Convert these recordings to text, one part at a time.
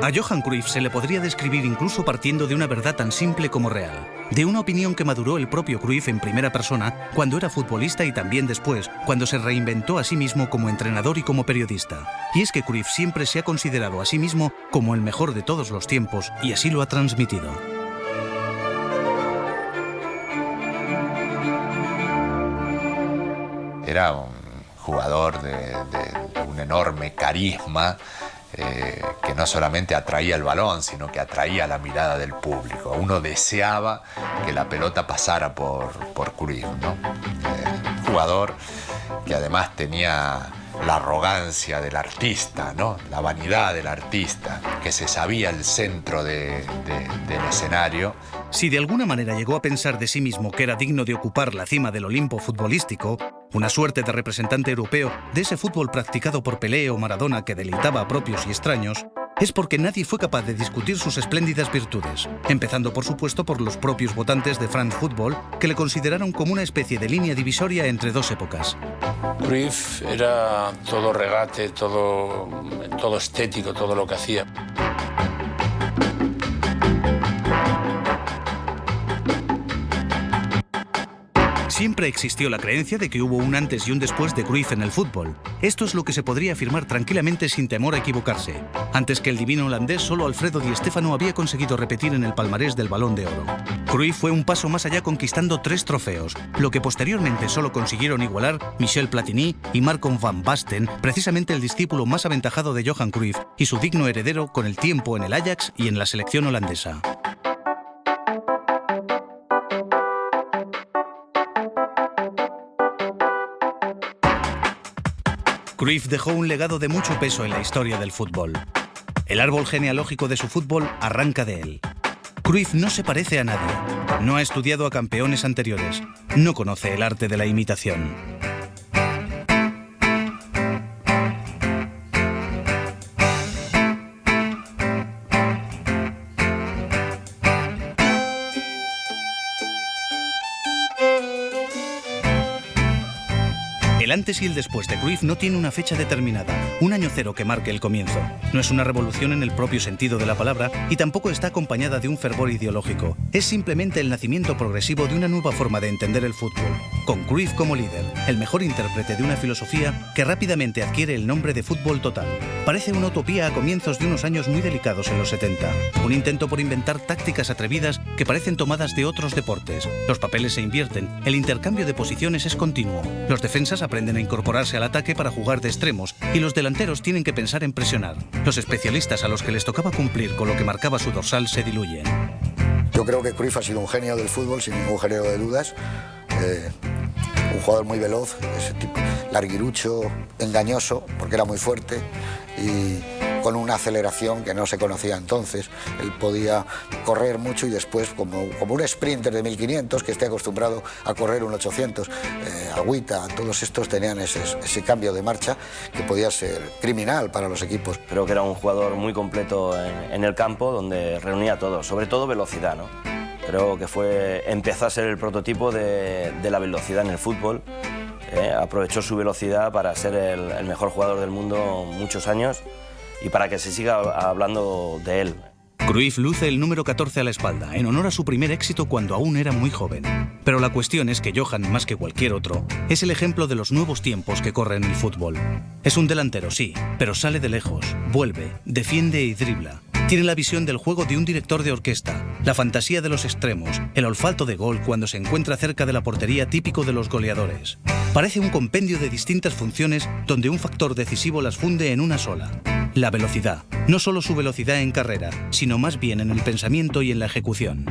A Johan Cruyff se le podría describir incluso partiendo de una verdad tan simple como real, de una opinión que maduró el propio Cruyff en primera persona cuando era futbolista y también después, cuando se reinventó a sí mismo como entrenador y como periodista. Y es que Cruyff siempre se ha considerado a sí mismo como el mejor de todos los tiempos y así lo ha transmitido. Era un jugador de un enorme carisma, que no solamente atraía el balón, sino que atraía la mirada del público. Uno deseaba que la pelota pasara por Cruyff, ¿no? Jugador que además tenía la arrogancia del artista, ¿no? La vanidad del artista, que se sabía el centro del escenario. Si de alguna manera llegó a pensar de sí mismo que era digno de ocupar la cima del Olimpo futbolístico, una suerte de representante europeo de ese fútbol practicado por Pelé o Maradona que deleitaba a propios y extraños, es porque nadie fue capaz de discutir sus espléndidas virtudes, empezando por supuesto por los propios votantes de France Football, que le consideraron como una especie de línea divisoria entre dos épocas. Cruyff era todo regate, todo estético, todo lo que hacía. Siempre existió la creencia de que hubo un antes y un después de Cruyff en el fútbol. Esto es lo que se podría afirmar tranquilamente sin temor a equivocarse. Antes que el divino holandés, solo Alfredo Di Stéfano había conseguido repetir en el palmarés del Balón de Oro. Cruyff fue un paso más allá conquistando 3 trofeos, lo que posteriormente solo consiguieron igualar Michel Platini y Marco van Basten, precisamente el discípulo más aventajado de Johan Cruyff y su digno heredero con el tiempo en el Ajax y en la selección holandesa. Cruyff dejó un legado de mucho peso en la historia del fútbol. El árbol genealógico de su fútbol arranca de él. Cruyff no se parece a nadie, no ha estudiado a campeones anteriores, no conoce el arte de la imitación. El antes y el después de Cruyff no tiene una fecha determinada, un año cero que marque el comienzo. No es una revolución en el propio sentido de la palabra y tampoco está acompañada de un fervor ideológico. Es simplemente el nacimiento progresivo de una nueva forma de entender el fútbol, con Cruyff como líder, el mejor intérprete de una filosofía que rápidamente adquiere el nombre de fútbol total. Parece una utopía a comienzos de unos años muy delicados en los 70, un intento por inventar tácticas atrevidas que parecen tomadas de otros deportes. Los papeles se invierten, el intercambio de posiciones es continuo, los defensas aprenden a incorporarse al ataque para jugar de extremos y los delanteros tienen que pensar en presionar. Los especialistas a los que les tocaba cumplir con lo que marcaba su dorsal se diluyen. Yo creo que Cruyff ha sido un genio del fútbol, sin ningún género de dudas. Un jugador muy veloz, ese tipo larguirucho, engañoso, porque era muy fuerte y con una aceleración que no se conocía entonces. Él podía correr mucho y después, como un sprinter de 1500 que esté acostumbrado a correr un 800, Agüita, todos estos tenían ese cambio de marcha que podía ser criminal para los equipos. Creo que era un jugador muy completo en el campo, donde reunía todo, sobre todo velocidad, ¿no? Creo que empezó a ser el prototipo de la velocidad en el fútbol. Aprovechó su velocidad para ser el mejor jugador del mundo muchos años y para que se siga hablando de él. Cruyff luce el número 14 a la espalda, en honor a su primer éxito cuando aún era muy joven. Pero la cuestión es que Johan, más que cualquier otro, es el ejemplo de los nuevos tiempos que corren el fútbol. Es un delantero, sí, pero sale de lejos, vuelve, defiende y dribla. Tiene la visión del juego de un director de orquesta, la fantasía de los extremos, el olfato de gol cuando se encuentra cerca de la portería típico de los goleadores. Parece un compendio de distintas funciones donde un factor decisivo las funde en una sola: la velocidad. No solo su velocidad en carrera, sino más bien en el pensamiento y en la ejecución.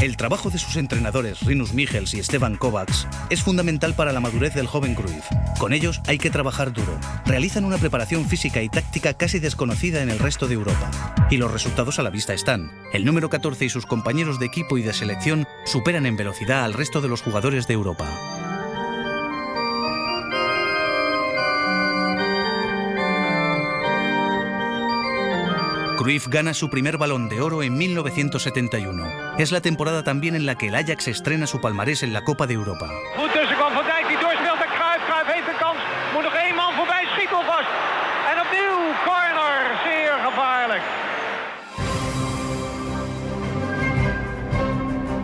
El trabajo de sus entrenadores Rinus Michels y Stefan Kovacs es fundamental para la madurez del joven Cruyff. Con ellos hay que trabajar duro. Realizan una preparación física y táctica casi desconocida en el resto de Europa. Y los resultados a la vista están. El número 14 y sus compañeros de equipo y de selección superan en velocidad al resto de los jugadores de Europa. Cruyff gana su primer Balón de Oro en 1971. Es la temporada también en la que el Ajax estrena su palmarés en la Copa de Europa. Goed tussenkomt Van Dijk die doorspeelt naar Cruyff. Cruyff heeft een kans. Moet nog één man voorbij. Schiet alvast. En opnieuw corner. Zeer gevaarlijk.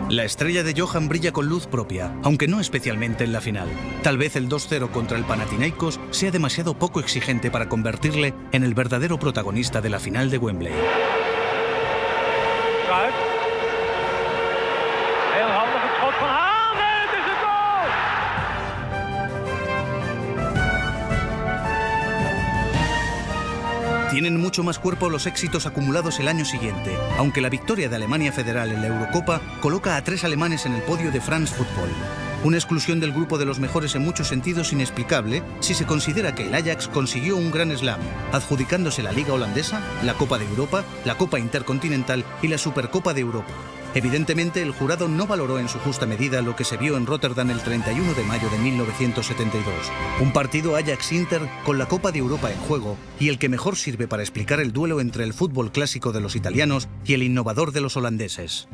La estrella de Johan brilla con luz propia, aunque no especialmente en la final. Tal vez el 2-0 contra el Panathinaikos sea demasiado poco exigente para convertirle en el verdadero protagonista de la final de Wembley. Cruyff. Heel handig het schot van Haan. En het is een goal. Tienen mucho más cuerpo los éxitos acumulados el año siguiente, aunque la victoria de Alemania Federal en la Eurocopa coloca a 3 alemanes en el podio de France Football. Una exclusión del grupo de los mejores en muchos sentidos inexplicable si se considera que el Ajax consiguió un gran slam, adjudicándose la Liga Holandesa, la Copa de Europa, la Copa Intercontinental y la Supercopa de Europa. Evidentemente, el jurado no valoró en su justa medida lo que se vio en Rotterdam el 31 de mayo de 1972. Un partido Ajax-Inter con la Copa de Europa en juego y el que mejor sirve para explicar el duelo entre el fútbol clásico de los italianos y el innovador de los holandeses.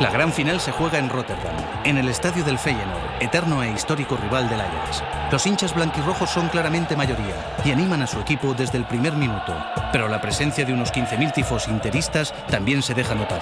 La gran final se juega en Rotterdam, en el estadio del Feyenoord, eterno e histórico rival del Ajax. Los hinchas blanquirrojos son claramente mayoría y animan a su equipo desde el primer minuto, pero la presencia de unos 15.000 tifos interistas también se deja notar.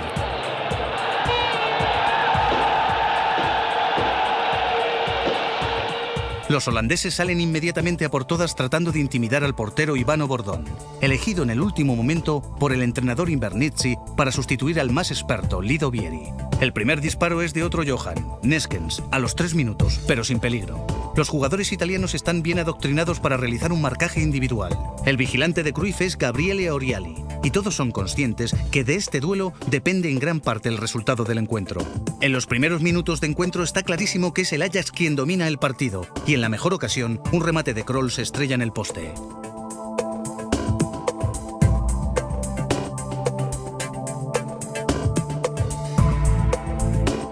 Los holandeses salen inmediatamente a por todas tratando de intimidar al portero Ivano Bordón, elegido en el último momento por el entrenador Invernizzi para sustituir al más experto Lido Vieri. El primer disparo es de otro Johan, Neskens, a los 3 minutos, pero sin peligro. Los jugadores italianos están bien adoctrinados para realizar un marcaje individual. El vigilante de Cruyff es Gabriele Oriali, y todos son conscientes que de este duelo depende en gran parte el resultado del encuentro. En los primeros minutos de encuentro está clarísimo que es el Ajax quien domina el partido, y en la mejor ocasión, un remate de Krol se estrella en el poste.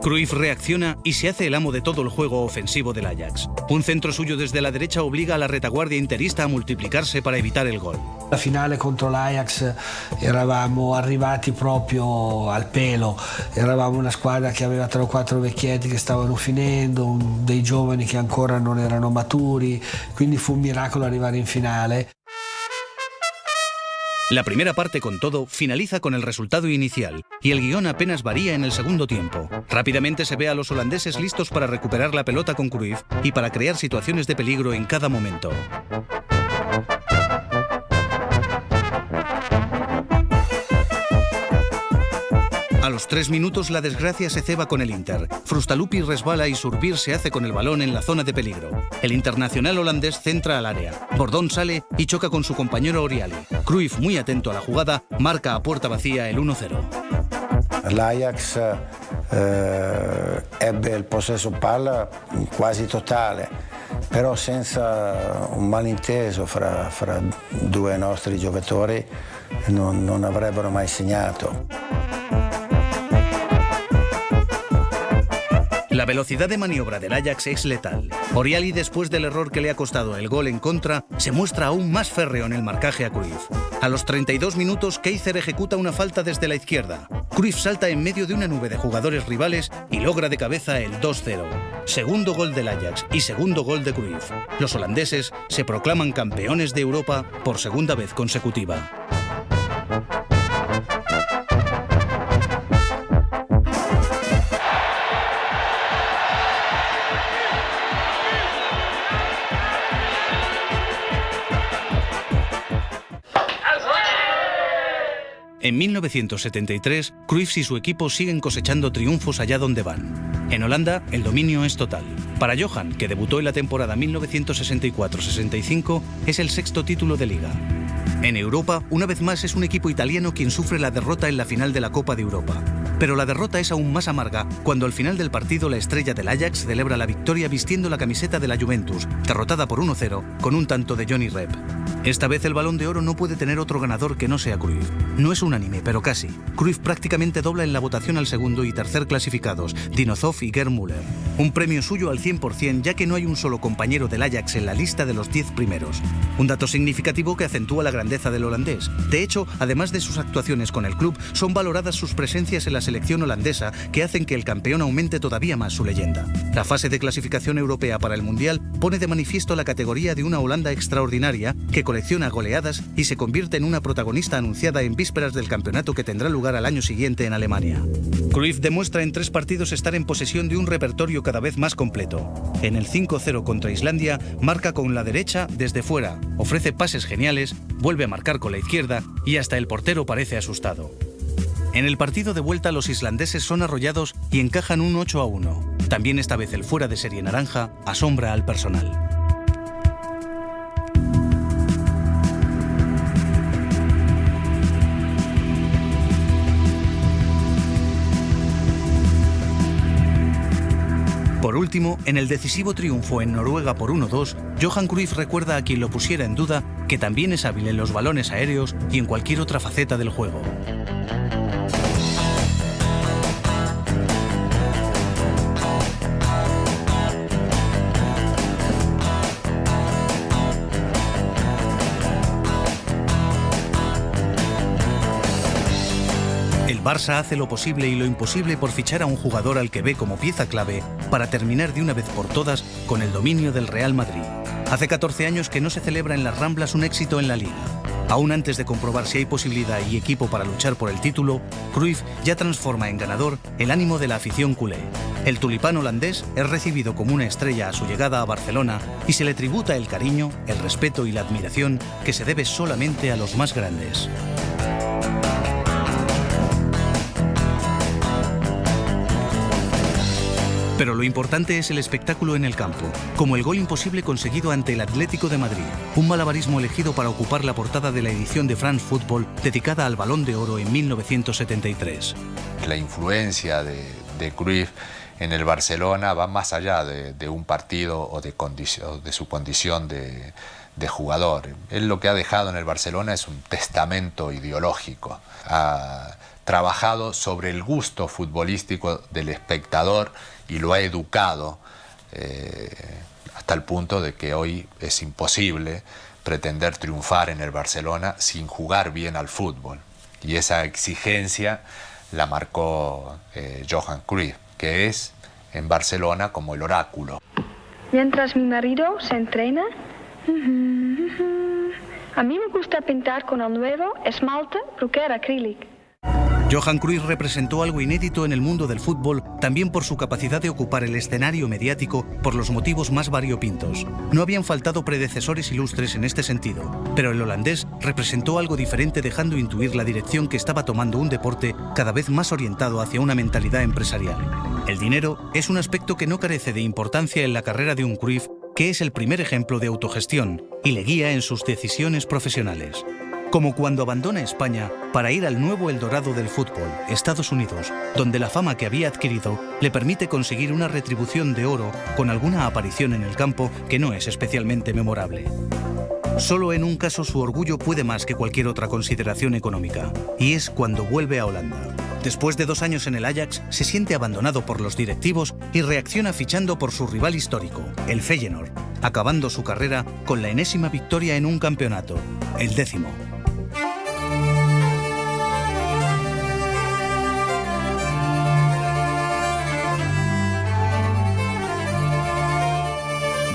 Cruyff reacciona y se hace el amo de todo el juego ofensivo del Ajax. Un centro suyo desde la derecha obliga a la retaguardia interista a multiplicarse para evitar el gol. La finale contro l'Ajax eravamo arrivati proprio al pelo, eravamo una squadra che aveva 3 o 4 vecchietti che stavano finendo, dei giovani che ancora non erano maturi, quindi fu un miracolo arrivare in finale. La primera parte, con todo, finaliza con el resultado inicial y el guión apenas varía en el segundo tiempo. Rápidamente se ve a los holandeses listos para recuperar la pelota con Cruyff y para crear situaciones de peligro en cada momento. A los 3 minutos la desgracia se ceba con el Inter. Frustalupi resbala y Surbir se hace con el balón en la zona de peligro. El internacional holandés centra al área. Bordón sale y choca con su compañero Oriali. Cruyff, muy atento a la jugada, marca a puerta vacía el 1-0. L'Ajax ebbe il possesso palla quasi totale, però senza un malinteso fra 2 nostri giocatori non avrebbero mai segnato. La velocidad de maniobra del Ajax es letal. Oriali, después del error que le ha costado el gol en contra, se muestra aún más férreo en el marcaje a Cruyff. A los 32 minutos, Keizer ejecuta una falta desde la izquierda. Cruyff salta en medio de una nube de jugadores rivales y logra de cabeza el 2-0. Segundo gol del Ajax y segundo gol de Cruyff. Los holandeses se proclaman campeones de Europa por segunda vez consecutiva. En 1973, Cruyff y su equipo siguen cosechando triunfos allá donde van. En Holanda, el dominio es total. Para Johan, que debutó en la temporada 1964-65, es el 6º título de Liga. En Europa, una vez más es un equipo italiano quien sufre la derrota en la final de la Copa de Europa. Pero la derrota es aún más amarga cuando al final del partido la estrella del Ajax celebra la victoria vistiendo la camiseta de la Juventus, derrotada por 1-0 con un tanto de Johnny Rep. Esta vez el Balón de Oro no puede tener otro ganador que no sea Cruyff. No es unánime, pero casi. Cruyff prácticamente dobla en la votación al segundo y tercer clasificados, Dinozov y Gerd Müller. Un premio suyo al 100%, ya que no hay un solo compañero del Ajax en la lista de los 10 primeros. Un dato significativo que acentúa la grandeza del holandés. De hecho, además de sus actuaciones con el club, son valoradas sus presencias en la selección holandesa, que hacen que el campeón aumente todavía más su leyenda. La fase de clasificación europea para el Mundial pone de manifiesto la categoría de una Holanda extraordinaria que colecciona goleadas y se convierte en una protagonista anunciada en vísperas del campeonato que tendrá lugar al año siguiente en Alemania. Cruyff demuestra en 3 partidos estar en posesión de un repertorio cada vez más completo. En el 5-0 contra Islandia, marca con la derecha desde fuera, ofrece pases geniales, vuelve a marcar con la izquierda y hasta el portero parece asustado. En el partido de vuelta los islandeses son arrollados y encajan un 8-1. También esta vez el fuera de serie naranja asombra al personal. Por último, en el decisivo triunfo en Noruega por 1-2, Johan Cruyff recuerda a quien lo pusiera en duda que también es hábil en los balones aéreos y en cualquier otra faceta del juego. El Barça hace lo posible y lo imposible por fichar a un jugador al que ve como pieza clave para terminar de una vez por todas con el dominio del Real Madrid. Hace 14 años que no se celebra en las Ramblas un éxito en la Liga. Aún antes de comprobar si hay posibilidad y equipo para luchar por el título, Cruyff ya transforma en ganador el ánimo de la afición culé. El tulipán holandés es recibido como una estrella a su llegada a Barcelona y se le tributa el cariño, el respeto y la admiración que se debe solamente a los más grandes. Pero lo importante es el espectáculo en el campo, como el gol imposible conseguido ante el Atlético de Madrid, un malabarismo elegido para ocupar la portada de la edición de France Football dedicada al Balón de Oro en 1973. La influencia de Cruyff en el Barcelona va más allá de un partido o de su condición de jugador. Él lo que ha dejado en el Barcelona es un testamento ideológico. Ha trabajado sobre el gusto futbolístico del espectador y lo ha educado hasta el punto de que hoy es imposible pretender triunfar en el Barcelona sin jugar bien al fútbol. Y esa exigencia la marcó Johan Cruyff, que es en Barcelona como el oráculo. Mientras mi marido se entrena, a mí me gusta pintar con el nuevo esmalte Bruker Acrylic. Johan Cruyff representó algo inédito en el mundo del fútbol, también por su capacidad de ocupar el escenario mediático por los motivos más variopintos. No habían faltado predecesores ilustres en este sentido, pero el holandés representó algo diferente, dejando intuir la dirección que estaba tomando un deporte cada vez más orientado hacia una mentalidad empresarial. El dinero es un aspecto que no carece de importancia en la carrera de un Cruyff, que es el primer ejemplo de autogestión y le guía en sus decisiones profesionales. Como cuando abandona España para ir al nuevo Eldorado del fútbol, Estados Unidos, donde la fama que había adquirido le permite conseguir una retribución de oro con alguna aparición en el campo que no es especialmente memorable. Solo en un caso su orgullo puede más que cualquier otra consideración económica, y es cuando vuelve a Holanda. Después de 2 años en el Ajax, se siente abandonado por los directivos y reacciona fichando por su rival histórico, el Feyenoord, acabando su carrera con la enésima victoria en un campeonato, el 10º.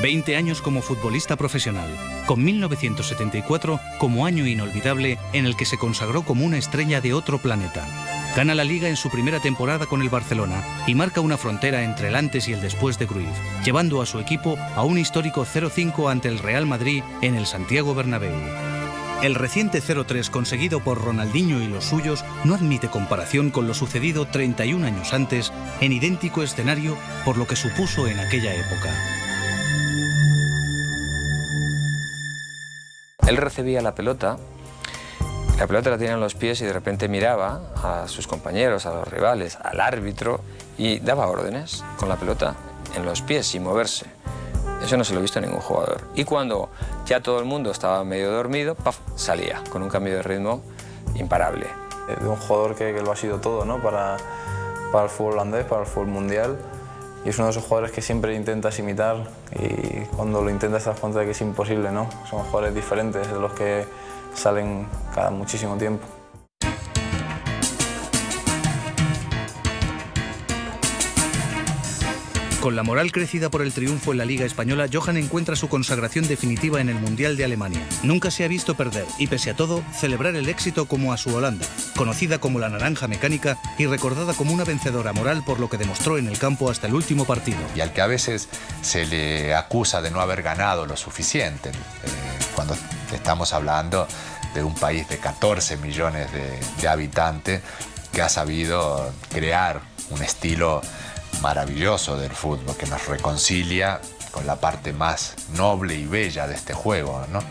...20 años como futbolista profesional, con 1974 como año inolvidable en el que se consagró como una estrella de otro planeta. Gana la Liga en su primera temporada con el Barcelona y marca una frontera entre el antes y el después de Cruyff, llevando a su equipo a un histórico 0-5 ante el Real Madrid en el Santiago Bernabéu. El reciente 0-3 conseguido por Ronaldinho y los suyos no admite comparación con lo sucedido 31 años antes en idéntico escenario por lo que supuso en aquella época. Él recibía la pelota La pelota la tenía en los pies y de repente miraba a sus compañeros, a los rivales, al árbitro y daba órdenes con la pelota en los pies sin moverse. Eso no se lo he visto a ningún jugador. Y cuando ya todo el mundo estaba medio dormido, ¡paf!, salía con un cambio de ritmo imparable. De un jugador que lo ha sido todo, ¿no? para el fútbol holandés, para el fútbol mundial. Y es uno de esos jugadores que siempre intentas imitar y cuando lo intentas te das cuenta de que es imposible, ¿no? Son jugadores diferentes de los que salen cada muchísimo tiempo. Con la moral crecida por el triunfo en la Liga Española, Johan encuentra su consagración definitiva en el Mundial de Alemania. Nunca se ha visto perder y, pese a todo, celebrar el éxito como a su Holanda, conocida como la Naranja Mecánica y recordada como una vencedora moral por lo que demostró en el campo hasta el último partido. Y al que a veces se le acusa de no haber ganado lo suficiente, cuando estamos hablando de un país de 14 millones de habitantes que ha sabido crear un estilo maravilloso del fútbol que nos reconcilia con la parte más noble y bella de este juego, ¿no?